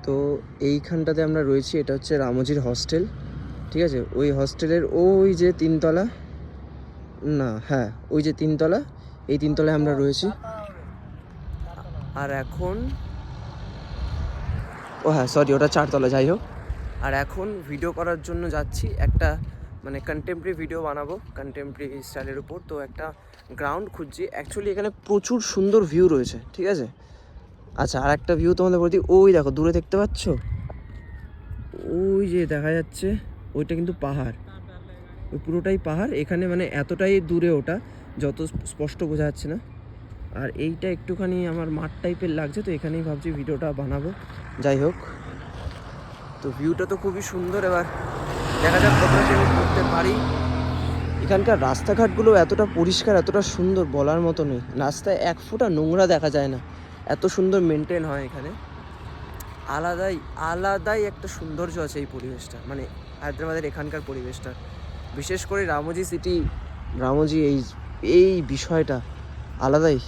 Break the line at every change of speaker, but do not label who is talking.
তো এইখানটাতে আমরা রয়েছি, এটা হচ্ছে রামোজির হস্টেল, ঠিক আছে। ওই হস্টেলের ওই যে তিনতলা, না হ্যাঁ ওই যে তিনতলা, এই তিনতলায় আমরা রয়েছি। আর এখন ও হ্যাঁ সরি, ওটা চারতলা, যাই হোক। আর এখন ভিডিও করার জন্য যাচ্ছি, একটা মানে কন্টেম্পোরারি ভিডিও বানাবো কন্টেম্পোরারি স্টাইলের উপর। তো একটা গ্রাউন্ড খুঁজছি অ্যাকচুয়ালি, এখানে প্রচুর সুন্দর ভিউ রয়েছে, ঠিক আছে। আচ্ছা, আর একটা ভিউ তোমাদের বলছি, ওই দেখো দূরে দেখতে পাচ্ছ, ওই যে দেখা যাচ্ছে, ওইটা কিন্তু পাহাড়, ওই পুরোটাই পাহাড়। এখানে মানে এতটাই দূরে ওটা, যত স্পষ্ট বোঝা যাচ্ছে না। আর এইটা একটুখানি আমার মাঠ টাইপের লাগছে, তো এখানেই ভাবছি ভিডিওটা বানাবো। যাই হোক, তো ভিউটা তো খুবই সুন্দর, এবার দেখা যাক কতটা আমি করতে পারি। এখানকার রাস্তাঘাটগুলো এতটা পরিষ্কার, এতটা সুন্দর, বলার মতো নেই। রাস্তায় এক ফোঁটা নোংরা দেখা যায় না, এত সুন্দর মেনটেন হয় এখানে। আলাদাই একটা সৌন্দর্য আছে এই পরিবেশটা, মানে হায়দ্রাবাদের এখানকার পরিবেশটা, বিশেষ করে রামোজি সিটি, রামোজি এই বিষয়টা আলাদাই।